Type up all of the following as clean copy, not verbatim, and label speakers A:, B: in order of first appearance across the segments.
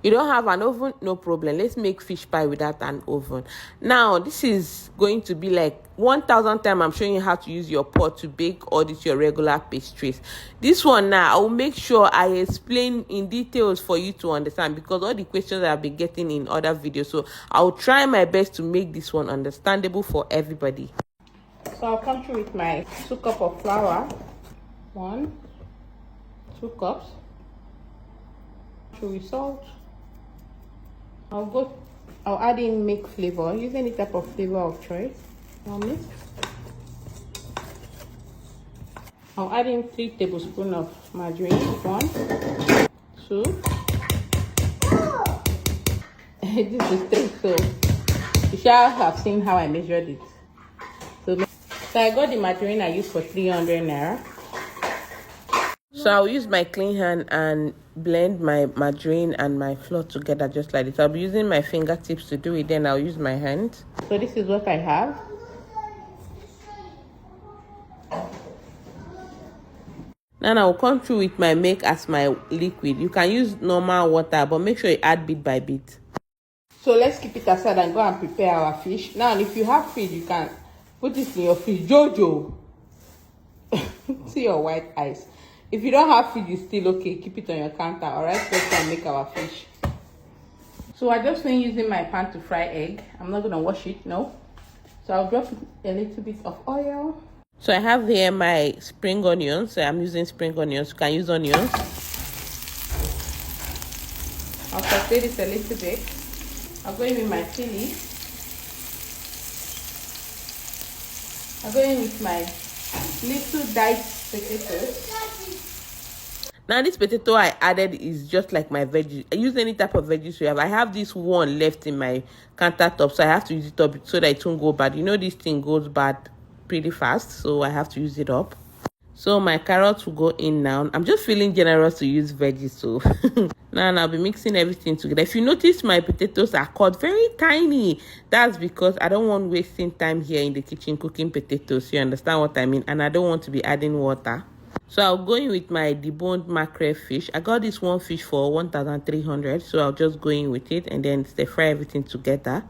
A: You don't have an oven? No problem. Let's make fish pie without an oven. Now, this is going to be like 1,000 times I'm showing you how to use your pot to bake all these your regular pastries. This one now, I will make sure I explain in details for you to understand, because all the questions I've been getting in other videos. So I'll try my best to make this one understandable for everybody. So I'll come through with my 2 cups of flour. 1, 2 cups. Through with salt. I'll add in milk flavor. Use any type of flavor of choice. I'll add in 3 tablespoons of margarine. 1, 2. This is 3, so you shall have seen how I measured it. So I got the margarine I used for 300 naira. So I'll use my clean hand and blend my margarine and my flour together just like this. I'll be using my fingertips to do it, then I'll use my hand. So this is what I have. Now I'll come through with my milk as my liquid. You can use normal water, but make sure you add bit by bit. So let's keep it aside and go and prepare our fish. Now if you have fish, you can put this in your fish. Jojo! See your white eyes. If you don't have fish, it's still okay. Keep it on your counter. Alright, let's go and make our fish. So I just been using my pan to fry egg. I'm not going to wash it, no. So I'll drop a little bit of oil. So I have here my spring onions. So I'm using spring onions. You can use onions. I'll saute this a little bit. I'll go in with my chili. I'll go in with my little diced potatoes. Now this potato I added is just like my veggies. I use any type of veggies you have. I have this one left in my countertop, so I have to use it up so that it won't go bad. You know this thing goes bad pretty fast, so I have to use it up. So my carrots will go in now. I'm just feeling generous to use veggies, so now I'll be mixing everything together. If you notice, my potatoes are cut very tiny. That's because I don't want wasting time here in the kitchen cooking potatoes. You understand what I mean? And I don't want to be adding water. So I'll go in with my deboned mackerel fish. I got this one fish for 1,300, so I'll just go in with it and then stir fry everything together.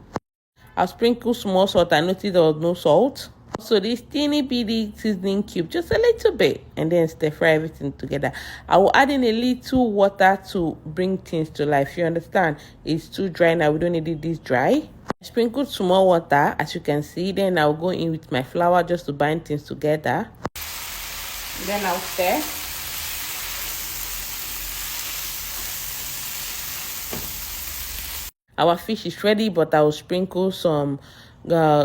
A: I'll sprinkle small salt. I noticed there was no salt. So this teeny bitty seasoning cube, just a little bit, and then stir fry everything together. I will add in a little water to bring things to life. You understand? It's too dry now. We don't need it this dry. I sprinkled small water, as you can see. Then I'll go in with my flour just to bind things together. Then I'll stir. Our fish is ready, but I'll sprinkle some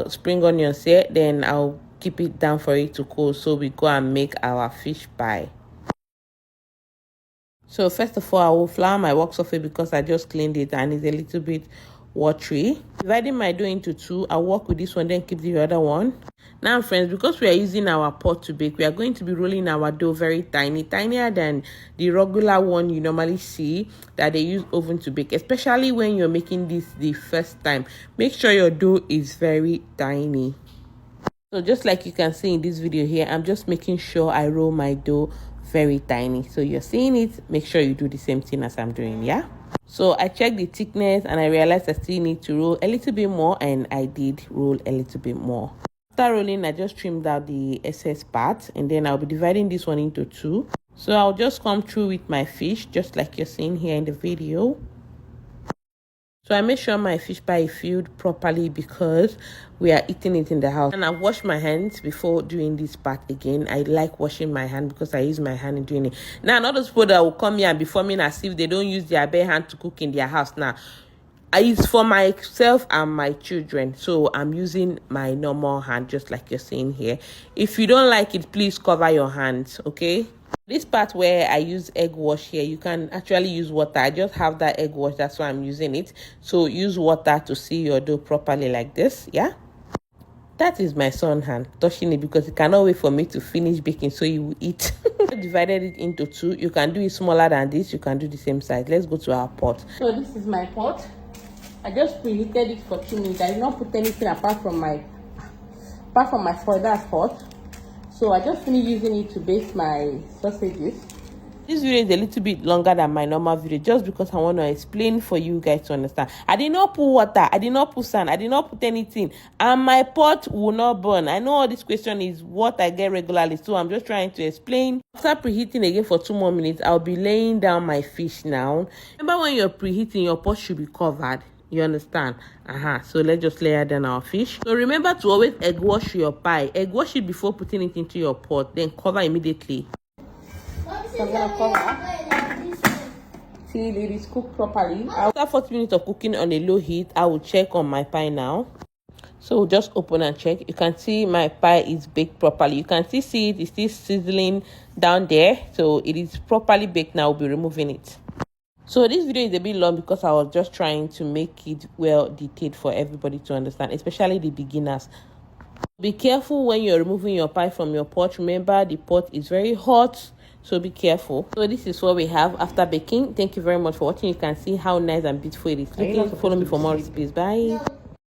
A: spring onions here. Then I'll keep it down for it to cool, so we go and make our fish pie. So first of all, I will flour my work surface because I just cleaned it and it's a little bit watery. Dividing my dough into 2, I'll work with this one, then keep the other one. Now friends, because we are using our pot to bake, we are going to be rolling our dough very tiny, tinier than the regular one you normally see that they use oven to bake, especially when you're making this the first time. Make sure your dough is very tiny. So just like you can see in this video here, I'm just making sure I roll my dough very tiny. So you're seeing it, make sure you do the same thing as I'm doing, yeah? So I checked the thickness and I realized I still need to roll a little bit more, and I did roll a little bit more. After rolling, I just trimmed out the excess part, and then I'll be dividing this one into 2. So I'll just come through with my fish just like you're seeing here in the video. So I make sure my fish pie is filled properly because we are eating it in the house. And I've washed my hands before doing this part again. I like washing my hand because I use my hand in doing it. Now, not those people that will come here and be forming as if they don't use their bare hand to cook in their house. Now, it's for myself and my children. So I'm using my normal hand just like you're seeing here. If you don't like it, please cover your hands, okay? This part where I use egg wash here, you can actually use water. I just have that egg wash, that's why I'm using it. So use water to seal your dough properly like this, yeah? That is my son's hand touching it because he cannot wait for me to finish baking so he will eat. I divided it into 2. You can do it smaller than this. You can do the same size. Let's go to our pot. So this is my pot. I just preheated it for 2 minutes. I did not put anything apart from my further pot. So I just finished using it to bake my sausages. This video is a little bit longer than my normal video just because I want to explain for you guys to understand. I did not put water, I did not put sand, I did not put anything, and my pot will not burn. I know all this question is what I get regularly, so I'm just trying to explain. After preheating again for 2 more minutes, I'll be laying down my fish now. Remember, when you're preheating, your pot should be covered. You understand? So let's just layer down our fish. So remember to always egg wash your pie. Egg wash it before putting it into your pot, then cover immediately. So I'm gonna cover till it is cooked properly. After 40 minutes of cooking on a low heat, I will check on my pie now. So just open and check. You can see my pie is baked properly. You can still see it is still sizzling down there. So it is properly baked now. We'll be removing it. So this video is a bit long because I was just trying to make it well detailed for everybody to understand, especially the beginners. Be careful when you're removing your pie from your pot. Remember, the pot is very hot, so be careful. So this is what we have after baking. Thank you very much for watching. You can see how nice and beautiful it is looking. So follow me for more recipes. Bye.